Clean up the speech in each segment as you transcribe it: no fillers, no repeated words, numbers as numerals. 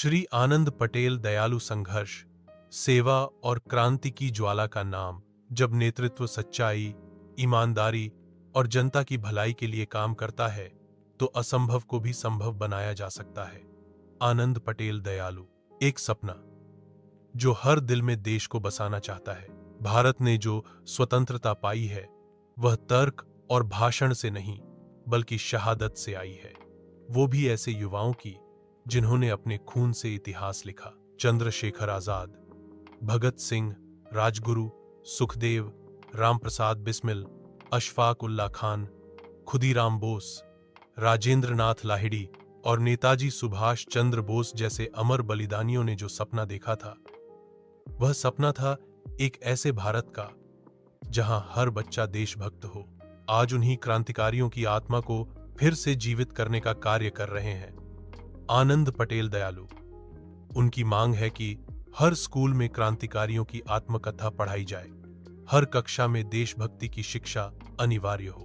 श्री आनंद पटेल दयालु संघर्ष, सेवा और क्रांति की ज्वाला का नाम जब नेतृत्व सच्चाई, ईमानदारी और जनता की भलाई के लिए काम करता है तो असंभव को भी संभव बनाया जा सकता है। आनंद पटेल दयालु, एक सपना जो हर दिल में देश को बसाना चाहता है। भारत ने जो स्वतंत्रता पाई है वह तर्क और भाषण से नहीं बल्कि शहादत से आई है, वो भी ऐसे युवाओं की जिन्होंने अपने खून से इतिहास लिखा। चंद्रशेखर आजाद, भगत सिंह, राजगुरु, सुखदेव, रामप्रसाद बिस्मिल, अशफाक उल्ला खान, खुदीराम बोस, राजेंद्र नाथ लाहिड़ी और नेताजी सुभाष चंद्र बोस जैसे अमर बलिदानियों ने जो सपना देखा था, वह सपना था एक ऐसे भारत का जहां हर बच्चा देशभक्त हो। आज उन्हीं क्रांतिकारियों की आत्मा को फिर से जीवित करने का कार्य कर रहे हैं आनंद पटेल दयालु। उनकी मांग है कि हर स्कूल में क्रांतिकारियों की आत्मकथा पढ़ाई जाए, हर कक्षा में देशभक्ति की शिक्षा अनिवार्य हो,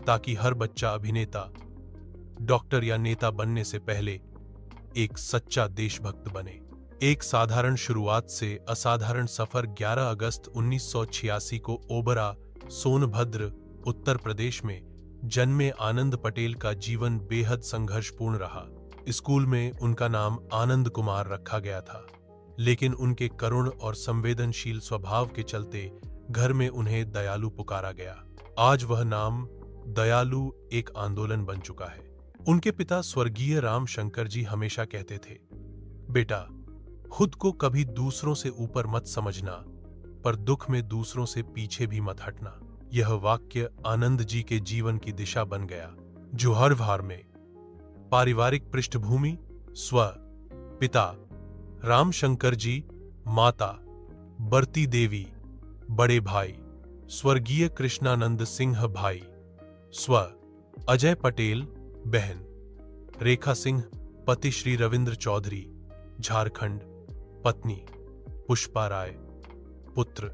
ताकि हर बच्चा अभिनेता, डॉक्टर या नेता बनने से पहले एक सच्चा देशभक्त बने। एक साधारण शुरुआत से असाधारण सफर। 11 अगस्त 1986 को ओबरा, सोनभद्र, उत्तर प्रदेश में जन्मे आनंद पटेल का जीवन बेहद संघर्षपूर्ण रहा। स्कूल में उनका नाम आनंद कुमार रखा गया था, लेकिन उनके करुण और संवेदनशील स्वभाव के चलते घर में उन्हें दयालु पुकारा गया। आज वह नाम दयालु एक आंदोलन बन चुका है। उनके पिता स्वर्गीय राम शंकर जी हमेशा कहते थे, बेटा, खुद को कभी दूसरों से ऊपर मत समझना, पर दुख में दूसरों से पीछे भी मत हटना। यह वाक्य आनंद जी के जीवन की दिशा बन गया, जो हर भार में पारिवारिक पृष्ठभूमि, स्व पिता रामशंकर जी, माता बरती देवी, बड़े भाई स्वर्गीय कृष्णानंद सिंह भाई, स्व अजय पटेल, बहन रेखा सिंह, पति श्री रविंद्र चौधरी, झारखंड, पत्नी पुष्पा राय, पुत्र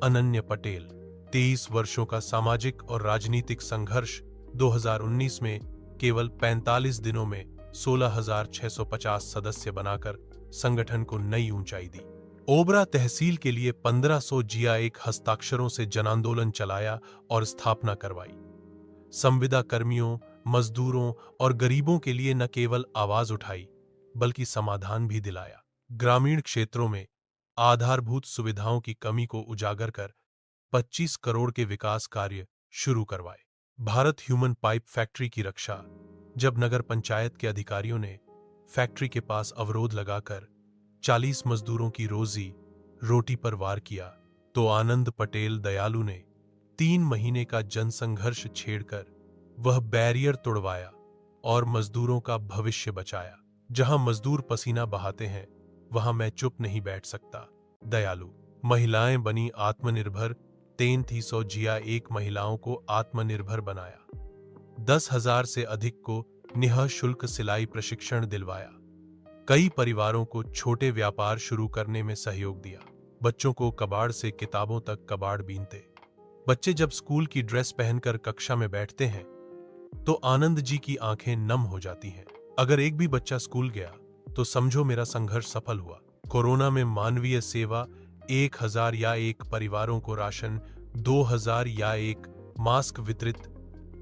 अनन्य पटेल। 23 वर्षों का सामाजिक और राजनीतिक संघर्ष 2019 में केवल 45 दिनों में 16,650 सदस्य बनाकर संगठन को नई ऊंचाई दी। ओबरा तहसील के लिए 1500 जिया एक हस्ताक्षरों से जनांदोलन चलाया और स्थापना करवाई। संविदा कर्मियों, मजदूरों और गरीबों के लिए न केवल आवाज उठाई बल्कि समाधान भी दिलाया। ग्रामीण क्षेत्रों में आधारभूत सुविधाओं की कमी को उजागर कर 25 करोड़ के विकास कार्य शुरू करवाए। भारत ह्यूमन पाइप फैक्ट्री की रक्षा। जब नगर पंचायत के अधिकारियों ने फैक्ट्री के पास अवरोध लगाकर 40 मजदूरों की रोजी रोटी पर वार किया, तो आनंद पटेल दयालु ने 3 महीने का जनसंघर्ष छेड़कर वह बैरियर तोड़वाया और मजदूरों का भविष्य बचाया। जहां मजदूर पसीना बहाते हैं, वहां मैं चुप नहीं बैठ सकता। दयालु। महिलाएं बनी आत्मनिर्भर। 300 जिया एक महिलाओं को आत्मनिर्भर बनाया। 10,000 से अधिक को निःशुल्क सिलाई प्रशिक्षण दिलवाया। कई परिवारों को छोटे व्यापार शुरू करने में सहयोग दिया। बच्चों को कबाड़ से किताबों तक कबाड़ बीनते। बच्चे जब स्कूल की ड्रेस पहनकर कक्षा में बैठते हैं तो आनंद जी की आंखें नम हो जाती हैं। अगर एक भी बच्चा स्कूल गया तो समझो मेरा संघर्ष सफल हुआ। कोरोना में मानवीय सेवा। 1,000 या एक परिवारों को राशन, 2,000 या एक मास्क वितरित,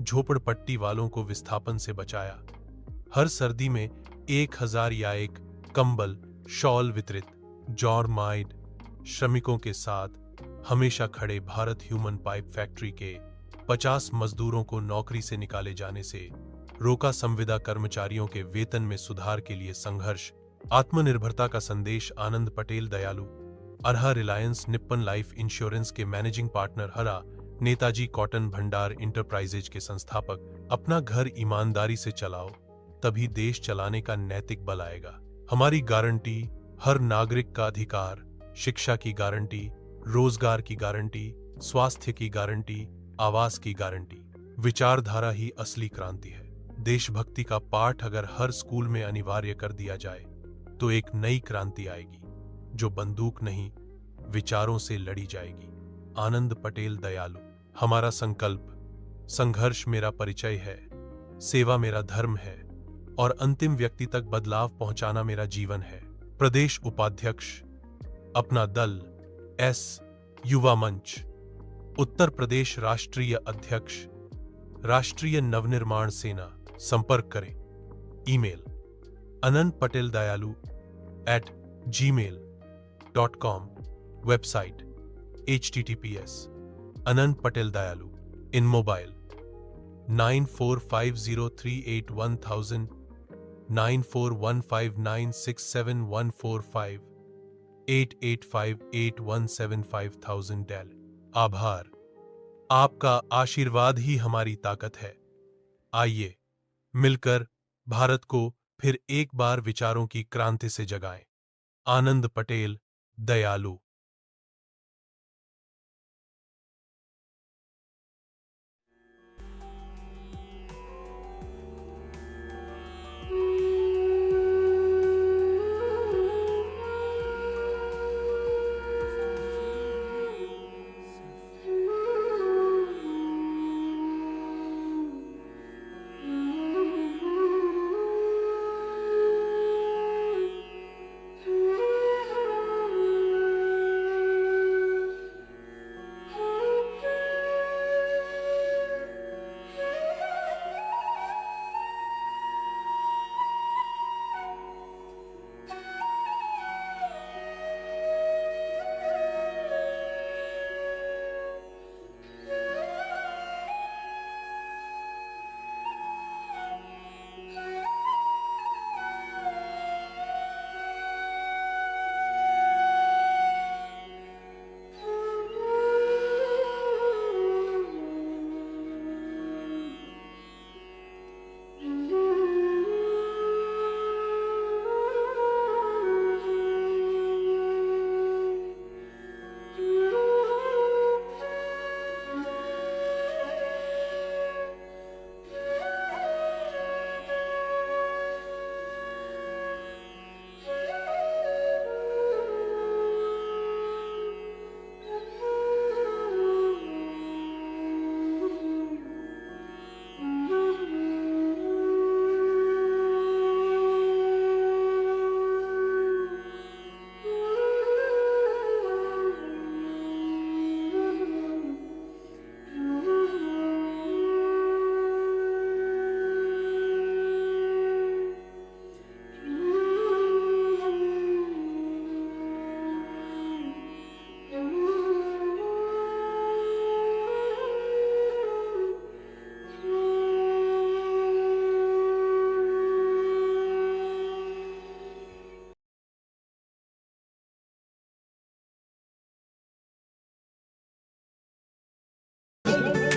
झोपड़पट्टी वालों को विस्थापन से बचाया। हर सर्दी में 1,000 या एक कंबल, शॉल वितरित। जॉर्ज माइड श्रमिकों के साथ हमेशा खड़े। भारत ह्यूमन पाइप फैक्ट्री के 50 मजदूरों को नौकरी से निकाले जाने से रोका। संविदा कर्मचारियों के वेतन में सुधार के लिए संघर्ष। आत्मनिर्भरता का संदेश। आनंद पटेल दयालु। अरहा रिलायंस निप्पन लाइफ इंश्योरेंस के मैनेजिंग पार्टनर। हरा नेताजी कॉटन भंडार इंटरप्राइजेज के संस्थापक। अपना घर ईमानदारी से चलाओ, तभी देश चलाने का नैतिक बल आएगा। हमारी गारंटी, हर नागरिक का अधिकार। शिक्षा की गारंटी, रोजगार की गारंटी, स्वास्थ्य की गारंटी, आवास की गारंटी। विचारधारा ही असली क्रांति है। देशभक्ति का पाठ अगर हर स्कूल में अनिवार्य कर दिया जाए तो एक नई क्रांति आएगी जो बंदूक नहीं, विचारों से लड़ी जाएगी। आनंद पटेल दयालु। हमारा संकल्प। संघर्ष मेरा परिचय है, सेवा मेरा धर्म है, और अंतिम व्यक्ति तक बदलाव पहुंचाना मेरा जीवन है। प्रदेश उपाध्यक्ष, अपना दल, एस युवा मंच। उत्तर प्रदेश राष्ट्रीय अध्यक्ष, राष्ट्रीय नवनिर्माण सेना। संपर्क करें। Email anantpateldayalu@gmail.com। Website https anantpateldayalu। इन मोबाइल 9450381000, 9415967145, 8858175000। डेल। आभार। आपका आशीर्वाद ही हमारी ताकत है। आइए मिलकर भारत को फिर एक बार विचारों की क्रांति से जगाएं। आनंद पटेल, दयालु।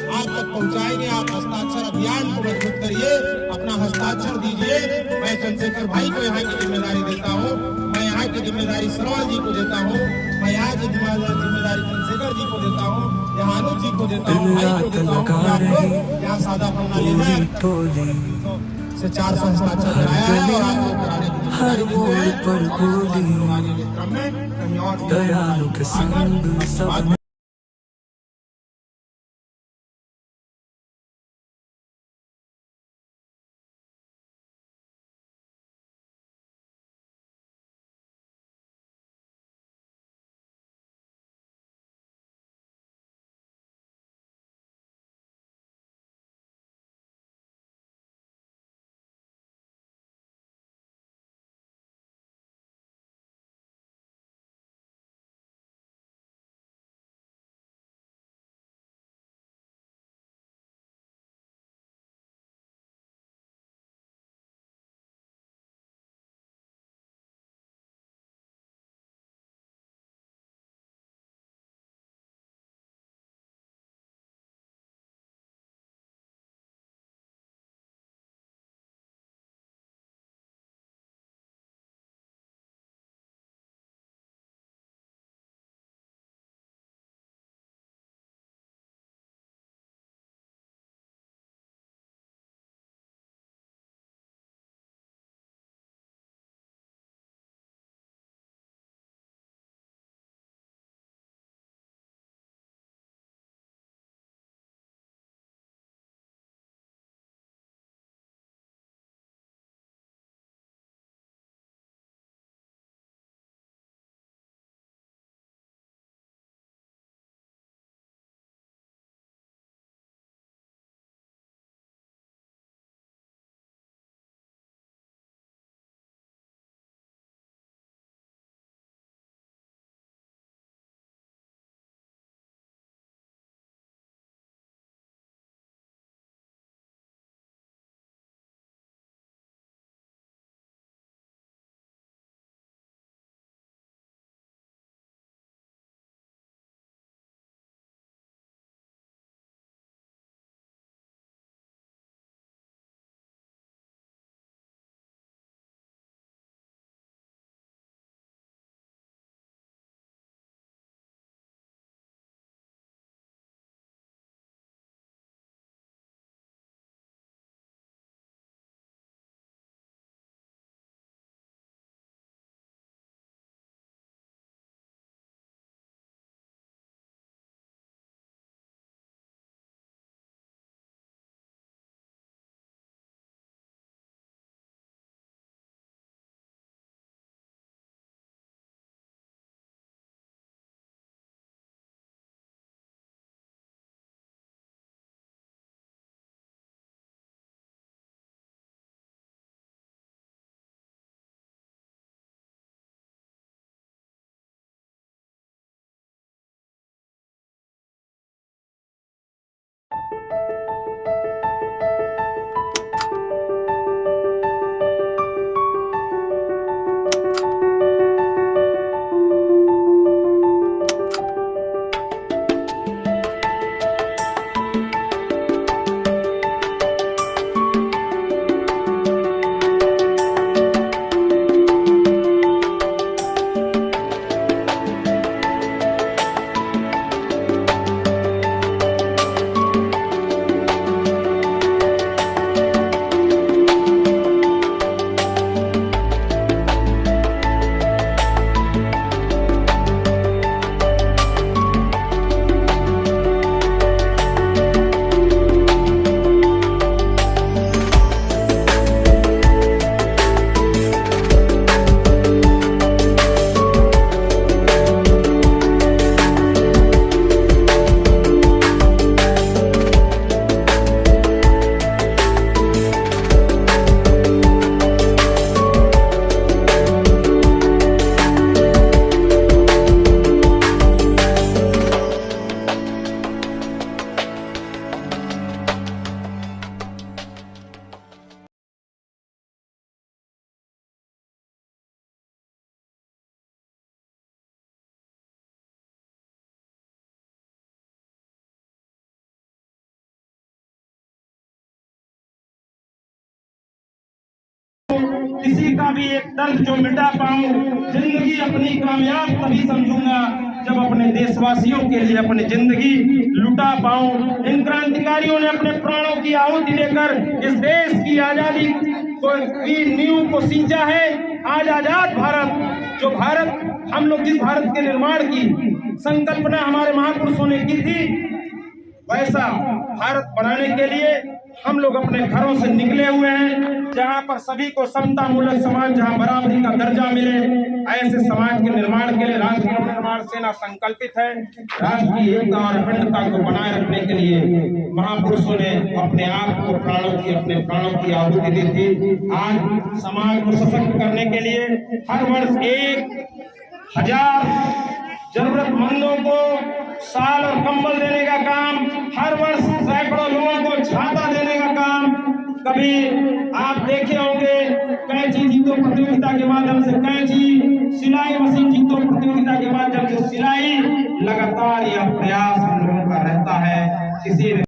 आप तक पहुंचाएंगे। आप हस्ताक्षर अभियान को मजबूत करिए, अपना हस्ताक्षर दीजिए। मैं चंद्रशेखर भाई को यहाँ की जिम्मेदारी देता हूँ, मैं यहाँ की जिम्मेदारी श्रवण जी को देता हूँ, मैं यहाँ की जिम्मेदारी चंद्रशेखर जी को देता हूँ, यहाँ अनुज जी को देता हूँ, भाई को देता हूँ। आप लोग यहाँ सादा प्रणाली में से 400 हस्ताक्षर कराया है और आप लोग कराने की जिम्मेदारी क्रम में कहीं और किसी का भी एक दर्द जो मिटा पाऊं, जिंदगी अपनी कामयाब तभी समझूंगा जब अपने देशवासियों के लिए अपनी जिंदगी लुटा पाऊं। इन क्रांतिकारियों ने अपने प्राणों की आहुति देकर इस देश की आजादी की नींव को सींचा है। आज आजाद भारत, जो भारत हम लोग जिस भारत के निर्माण की संकल्पना हमारे महापुरुषों ने की थी, वैसा भारत बनाने के लिए हम लोग अपने घरों से निकले हुए हैं, जहां पर सभी को समता मूलक समाज, जहां बराबरी का दर्जा मिले। ऐसे समाज के निर्माण के लिए राष्ट्रीय निर्माण सेना संकल्पित है। राष्ट्र की एकता और अखंडता को बनाए रखने के लिए महापुरुषों ने अपने आप को अपने प्राणों की आहुति दी थी। आज समाज को सशक्त करने के लिए हर वर्ष 1000 जरूरतमंदों को साल और कंबल देने का काम, हर वर्ष सैकड़ों लोगों को छाता देने का काम। कभी आप देखे होंगे कैंची जीतो प्रतियोगिता के माध्यम से कैंची, सिलाई मशीन जीतो प्रतियोगिता के माध्यम से सिलाई। लगातार यह प्रयास हम लोगों का रहता है। किसी